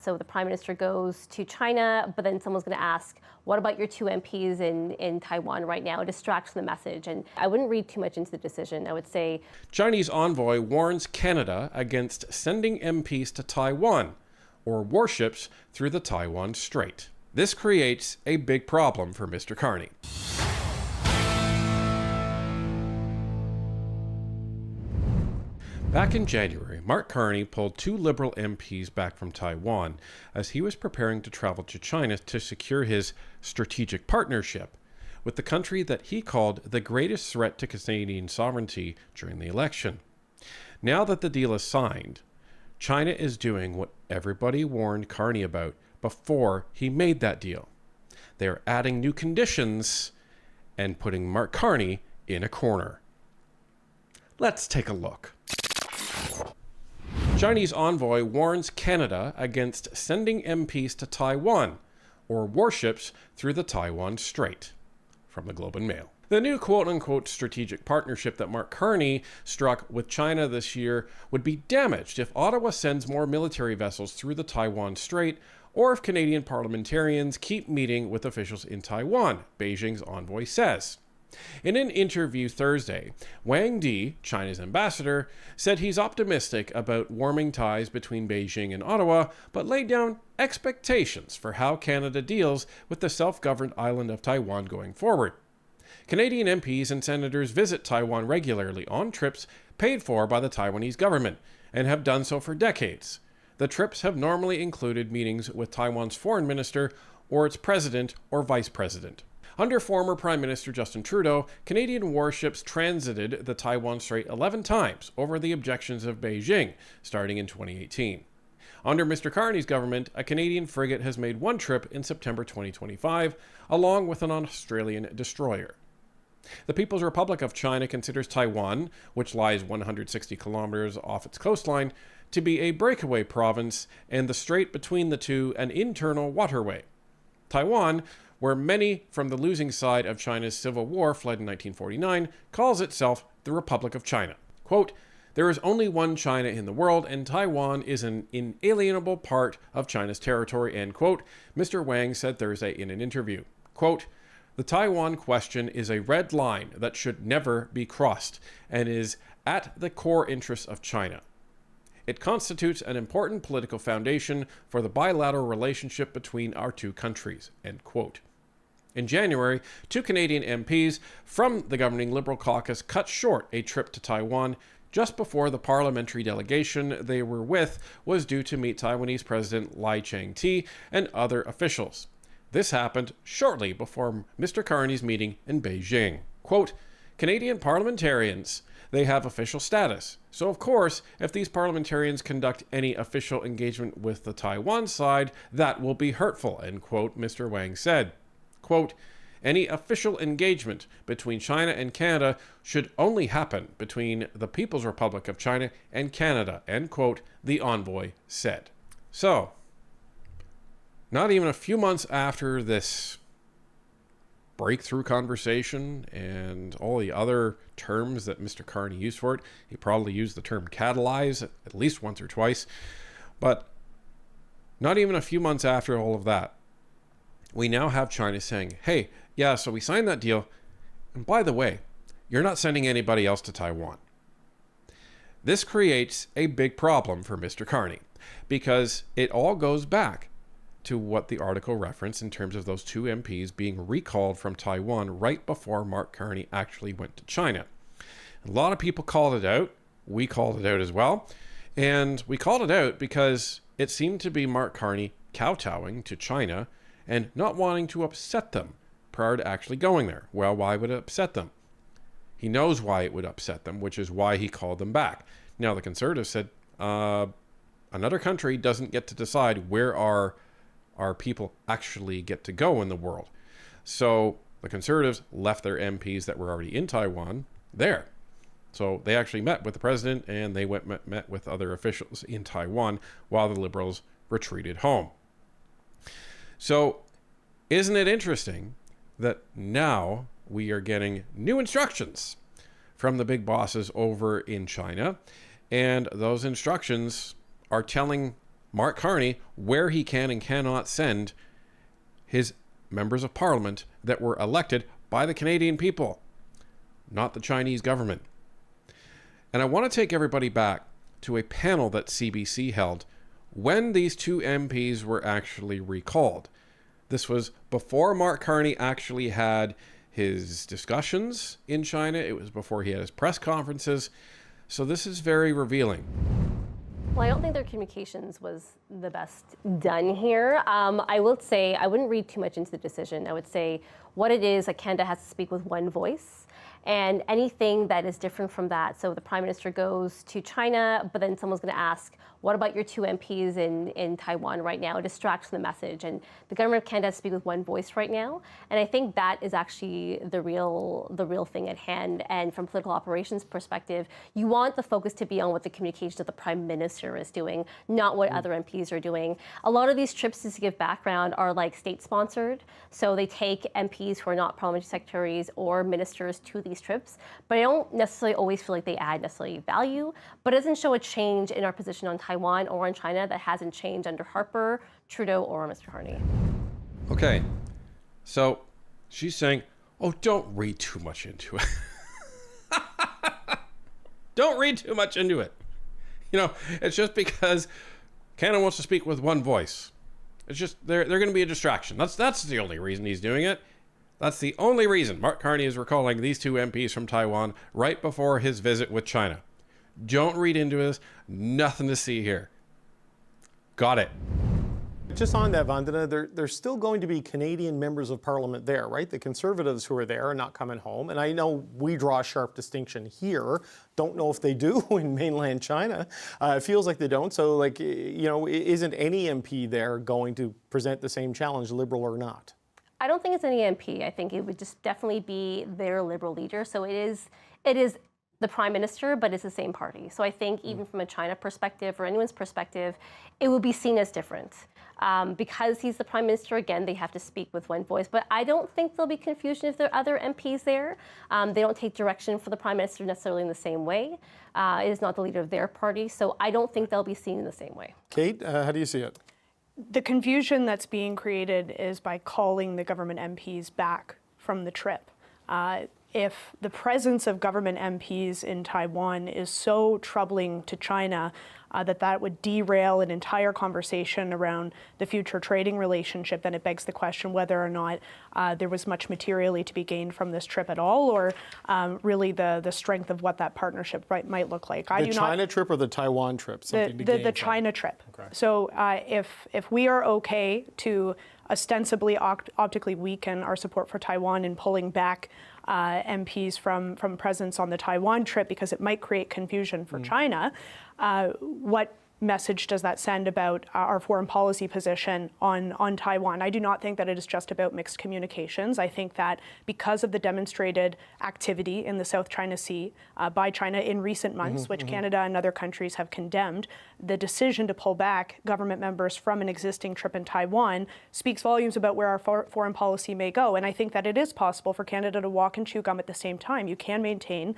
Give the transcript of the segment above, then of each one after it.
So the prime minister goes to China, but then someone's going to ask, what about your two MPs in Taiwan right now? It distracts the message. And I wouldn't read too much into the decision. I would say Chinese envoy warns Canada against sending MPs to Taiwan or warships through the Taiwan Strait. This creates a big problem for Mr. Carney. Back in January, Mark Carney pulled two Liberal MPs back from Taiwan as he was preparing to travel to China to secure his strategic partnership with the country that he called the greatest threat to Canadian sovereignty during the election. Now that the deal is signed, China is doing what everybody warned Carney about before he made that deal. They are adding new conditions and putting Mark Carney in a corner. Let's take a look. Chinese envoy warns Canada against sending MPs to Taiwan or warships through the Taiwan Strait. From the Globe and Mail. The new quote-unquote strategic partnership that Mark Carney struck with China this year would be damaged if Ottawa sends more military vessels through the Taiwan Strait or if Canadian parliamentarians keep meeting with officials in Taiwan, Beijing's envoy says. In an interview Thursday, Wang Di, China's ambassador, said he's optimistic about warming ties between Beijing and Ottawa, but laid down expectations for how Canada deals with the self-governed island of Taiwan going forward. Canadian MPs and senators visit Taiwan regularly on trips paid for by the Taiwanese government, and have done so for decades. The trips have normally included meetings with Taiwan's foreign minister or its president or vice president. Under former Prime Minister Justin Trudeau, Canadian warships transited the Taiwan Strait 11 times over the objections of Beijing, starting in 2018. Under Mr. Carney's government, a Canadian frigate has made one trip in September 2025, along with an Australian destroyer. The People's Republic of China considers Taiwan, which lies 160 kilometers off its coastline, to be a breakaway province and the strait between the two an internal waterway. Taiwan, where many from the losing side of China's civil war fled in 1949, calls itself the Republic of China. Quote, "There is only one China in the world, and Taiwan is an inalienable part of China's territory," end quote, Mr. Wang said Thursday in an interview. Quote, "The Taiwan question is a red line that should never be crossed and is at the core interests of China. It constitutes an important political foundation for the bilateral relationship between our two countries," end quote. In January, two Canadian MPs from the governing Liberal caucus cut short a trip to Taiwan just before the parliamentary delegation they were with was due to meet Taiwanese President Lai Ching-te and other officials. This happened shortly before Mr. Carney's meeting in Beijing. Quote, "Canadian parliamentarians, they have official status. So of course, if these parliamentarians conduct any official engagement with the Taiwan side, that will be hurtful," end quote, Mr. Wang said. Quote, "Any official engagement between China and Canada should only happen between the People's Republic of China and Canada," end quote, the envoy said. So, not even a few months after this breakthrough conversation and all the other terms that Mr. Carney used for it, he probably used the term catalyze at least once or twice, but not even a few months after all of that, we now have China saying, hey, yeah, so we signed that deal, and by the way, you're not sending anybody else to Taiwan. This creates a big problem for Mr. Carney, because it all goes back to what the article referenced in terms of those two MPs being recalled from Taiwan right before Mark Carney actually went to China. A lot of people called it out. We called it out as well. And we called it out because it seemed to be Mark Carney kowtowing to China and not wanting to upset them prior to actually going there. Well, why would it upset them? He knows why it would upset them, which is why he called them back. Now, the Conservatives said, another country doesn't get to decide where our people actually get to go in the world. So the Conservatives left their MPs that were already in Taiwan there. So they actually met with the president and they met with other officials in Taiwan while the Liberals retreated home. So isn't it interesting that now we are getting new instructions from the big bosses over in China, and those instructions are telling Mark Carney where he can and cannot send his members of parliament that were elected by the Canadian people, not the Chinese government. And I want to take everybody back to a panel that CBC held when these two MPs were actually recalled. This was before Mark Carney actually had his discussions in China. It was before he had his press conferences. So this is very revealing. Well, I don't think their communications was the best done here. I will say I wouldn't read too much into the decision. I would say what it is, like Canada has to speak with one voice. And anything that is different from that, so the Prime Minister goes to China, but then someone's going to ask, what about your two MPs in Taiwan right now? It distracts the message. And the government of Canada has to speak with one voice right now. And I think that is actually the real thing at hand. And from political operations perspective, you want the focus to be on what the communications of the Prime Minister is doing, not what other MPs are doing. A lot of these trips, just to give background, are like state-sponsored. So they take MPs who are not parliamentary secretaries or ministers to these trips. But I don't necessarily always feel like they add necessarily value, but it doesn't show a change in our position on Taiwan or in China that hasn't changed under Harper, Trudeau, or Mr. Carney. Okay, so she's saying, oh, don't read too much into it. Don't read too much into it. You know, it's just because Canada wants to speak with one voice. It's just, they're going to be a distraction. That's the only reason he's doing it. That's the only reason Mark Carney is recalling these two MPs from Taiwan right before his visit with China. Don't read into this. Nothing to see here. Got it. Just on that, Vandana, there's still going to be Canadian members of Parliament there, right? The Conservatives who are there are not coming home. And I know we draw a sharp distinction here. Don't know if they do in mainland China. It feels like they don't. So, like, you know, isn't any MP there going to present the same challenge, Liberal or not? I don't think it's any MP. I think it would just definitely be their Liberal leader. So it is the Prime Minister, but it's the same party. So I think even from a China perspective or anyone's perspective, it will be seen as different. Because he's the Prime Minister, again, they have to speak with one voice. But I don't think there'll be confusion if there are other MPs there. They don't take direction from the Prime Minister necessarily in the same way. It is not the leader of their party. So I don't think they'll be seen in the same way. Kate, how do you see it? The confusion that's being created is by calling the government MPs back from the trip. If the presence of government MPs in Taiwan is so troubling to China that would derail an entire conversation around the future trading relationship, then it begs the question whether or not there was much materially to be gained from this trip at all, or really the strength of what that partnership might look like. The China trip or the Taiwan trip? The China trip. Okay. So if we are okay to ostensibly optically weaken our support for Taiwan in pulling back MPs from presence on the Taiwan trip because it might create confusion for China, what message does that send about our foreign policy position on Taiwan? I do not think that it is just about mixed communications. I think that because of the demonstrated activity in the South China Sea by China in recent months, which Canada and other countries have condemned, the decision to pull back government members from an existing trip in Taiwan speaks volumes about where our foreign policy may go. And I think that it is possible for Canada to walk and chew gum at the same time. You can maintain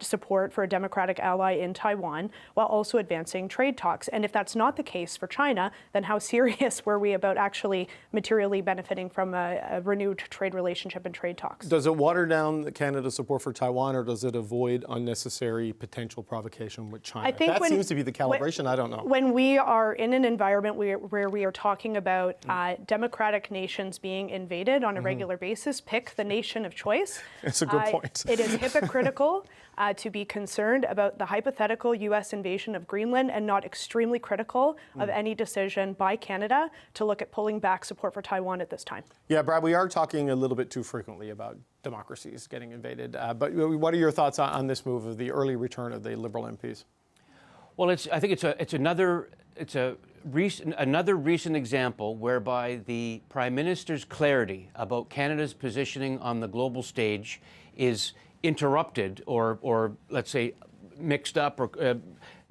support for a democratic ally in Taiwan while also advancing trade talks. And if that's not the case for China, then how serious were we about actually materially benefiting from a renewed trade relationship and trade talks? Does it water down Canada's support for Taiwan, or does it avoid unnecessary potential provocation with China? I think that seems to be the calibration. I don't know. When we are in an environment where we are talking about democratic nations being invaded on a regular basis, pick the nation of choice. That's a good point. It is hypocritical to be concerned about the hypothetical U.S. invasion of Greenland and not extremely critical of any decision by Canada to look at pulling back support for Taiwan at this time. Yeah, Brad, we are talking a little bit too frequently about democracies getting invaded. But what are your thoughts on this move of the early return of the Liberal MPs? Well, I think it's another recent example whereby the Prime Minister's clarity about Canada's positioning on the global stage is interrupted or let's say mixed up or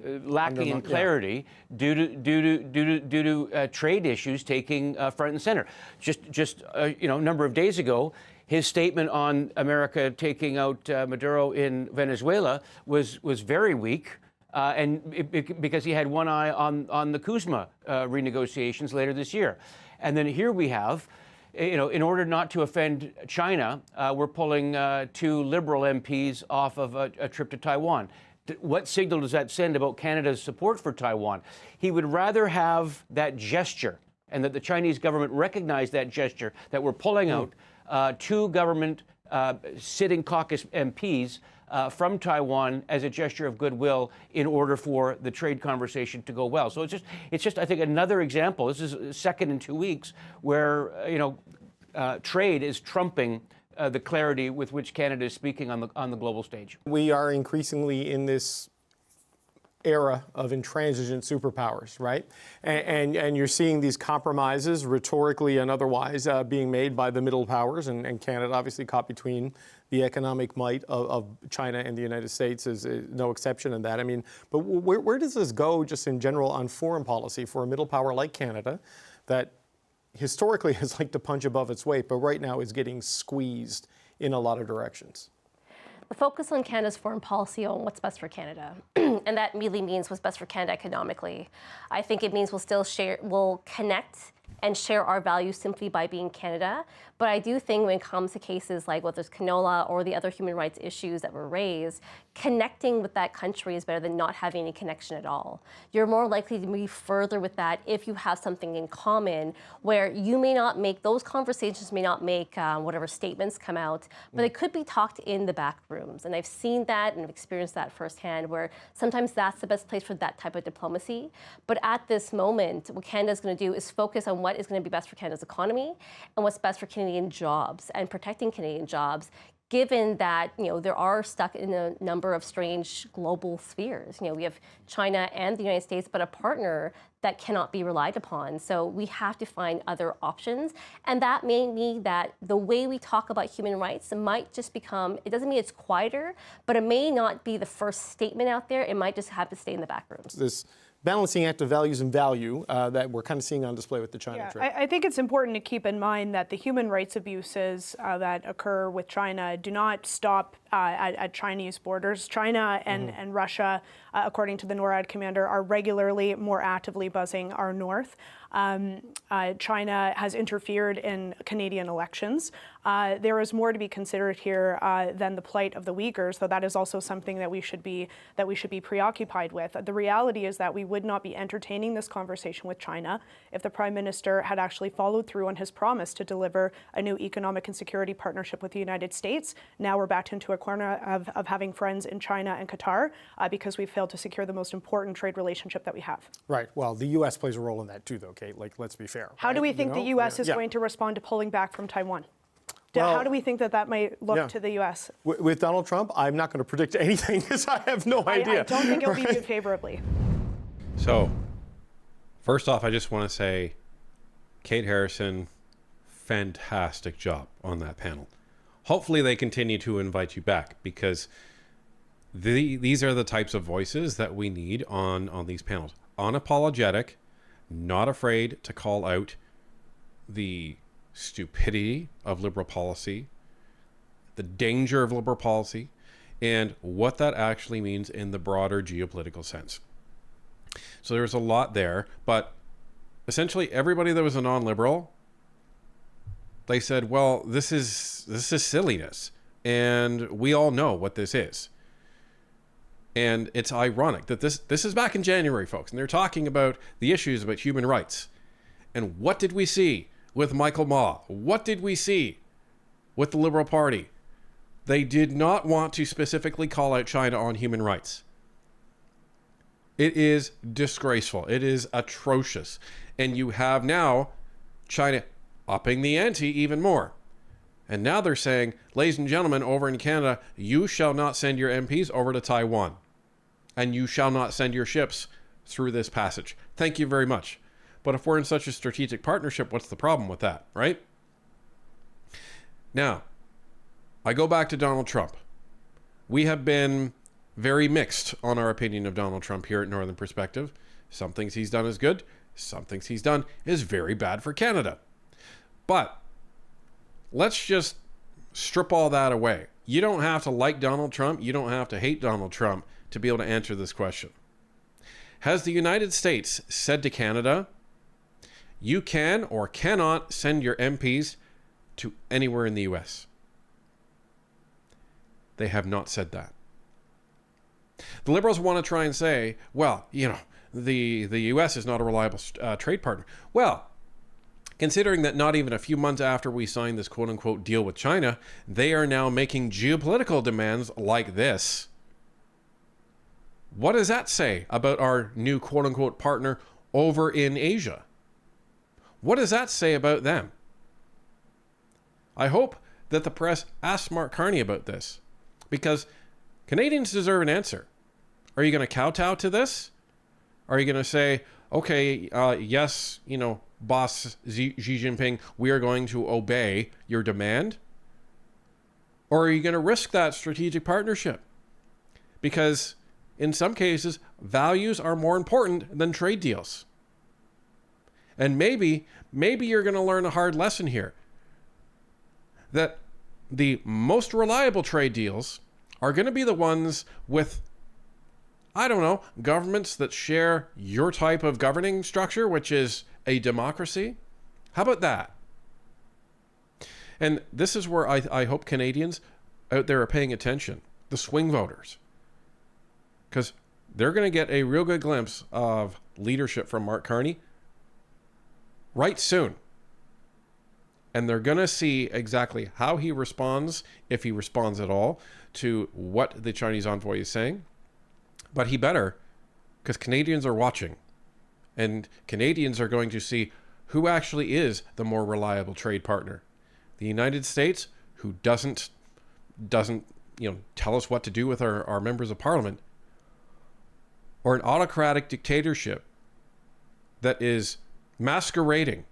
lacking in clarity due to trade issues taking front and center. Just a number of days ago, his statement on America taking out Maduro in Venezuela was very weak. because he had one eye on the Kuzma renegotiations later this year. And then here we have, in order not to offend China, we're pulling 2 Liberal MPs off of a trip to Taiwan. What signal does that send about Canada's support for Taiwan? He would rather have that gesture, and that the Chinese government recognize that gesture, that we're pulling out 2 government sitting caucus MPs from Taiwan as a gesture of goodwill in order for the trade conversation to go well. So it's just I think another example. This is second in 2 weeks where trade is trumping the clarity with which Canada is speaking on the global stage. We are increasingly in this era of intransigent superpowers, right? And you're seeing these compromises, rhetorically and otherwise, being made by the middle powers, and Canada obviously caught between the economic might of China and the United States is no exception in that. I mean, but where does this go just in general on foreign policy for a middle power like Canada that historically has liked to punch above its weight, but right now is getting squeezed in a lot of directions? The focus on Canada's foreign policy on what's best for Canada, and that immediately means what's best for Canada economically. I think it means we'll connect and share our values simply by being Canada. But I do think when it comes to cases like whether it's canola or the other human rights issues that were raised, connecting with that country is better than not having any connection at all. You're more likely to move further with that if you have something in common where you may not make, those conversations may not make whatever statements come out, but it could be talked in the back rooms. And I've seen that and I've experienced that firsthand where sometimes that's the best place for that type of diplomacy. But at this moment, what Canada's going to do is focus on what is going to be best for Canada's economy and what's best for Canadian jobs and protecting Canadian jobs, given that there are stuck in a number of strange global spheres. We have China and the United States, but a partner that cannot be relied upon. So we have to find other options. And that may mean that the way we talk about human rights might just become, it doesn't mean it's quieter, but it may not be the first statement out there. It might just have to stay in the back rooms. This balancing act of values and value that we're kind of seeing on display with the China trade. I think it's important to keep in mind that the human rights abuses that occur with China do not stop at Chinese borders. China and Russia, according to the NORAD commander, are regularly more actively buzzing our north. China has interfered in Canadian elections. There is more to be considered here than the plight of the Uyghurs, though that is also something that we should be preoccupied with. The reality is that we would not be entertaining this conversation with China if the Prime Minister had actually followed through on his promise to deliver a new economic and security partnership with the United States. Now we're backed into a corner of having friends in China and Qatar because we failed to secure the most important trade relationship that we have. Right. Well, the U.S. plays a role in that too, though, Kate. Like, let's be fair. How do we think the U.S. is going to respond to pulling back from Taiwan? How do we think that might look to the U.S.? With Donald Trump, I'm not going to predict anything because I have no idea. I don't think it'll be viewed favorably. So, first off, I just want to say, Kate Harrison, fantastic job on that panel. Hopefully they continue to invite you back because these are the types of voices that we need on these panels. Unapologetic, not afraid to call out the stupidity of liberal policy, the danger of liberal policy, and what that actually means in the broader geopolitical sense. So there's a lot there, but essentially everybody that was a non-liberal, they said, well, this is silliness, and we all know what this is. And it's ironic that this is back in January, folks, and they're talking about the issues about human rights. And what did we see with Michael Ma? What did we see with the Liberal Party? They did not want to specifically call out China on human rights. It is disgraceful. It is atrocious. And you have now China upping the ante even more. And now they're saying, ladies and gentlemen, over in Canada, you shall not send your MPs over to Taiwan. And you shall not send your ships through this passage. Thank you very much. But if we're in such a strategic partnership, what's the problem with that, right? Now, I go back to Donald Trump. We have been very mixed on our opinion of Donald Trump here at Northern Perspective. Some things he's done is good. Some things he's done is very bad for Canada. But let's just strip all that away. You don't have to like Donald Trump. You don't have to hate Donald Trump to be able to answer this question. Has the United States said to Canada, you can or cannot send your MPs to anywhere in the US? They have not said that. The Liberals want to try and say, well, you know, the US is not a reliable trade partner. Well, considering that not even a few months after we signed this quote-unquote deal with China, they are now making geopolitical demands like this. What does that say about our new quote-unquote partner over in Asia? What does that say about them? I hope that the press asks Mark Carney about this, because Canadians deserve an answer. Are you going to kowtow to this? Are you going to say, okay, yes, you know, boss Xi Jinping, we are going to obey your demand? Or are you going to risk that strategic partnership? Because in some cases, values are more important than trade deals. And maybe you're going to learn a hard lesson here. That the most reliable trade deals are going to be the ones with, I don't know, governments that share your type of governing structure, which is a democracy. How about that? And this is where I hope Canadians out there are paying attention, the swing voters. Because they're going to get a real good glimpse of leadership from Mark Carney right soon. And they're going to see exactly how he responds, if he responds at all, to what the Chinese envoy is saying. But he better, because Canadians are watching. And Canadians are going to see who actually is the more reliable trade partner. The United States, who doesn't tell us what to do with our members of parliament, or an autocratic dictatorship that is masquerading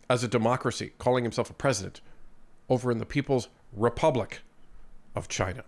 as a democracy, calling himself a president, over in the People's Republic of China.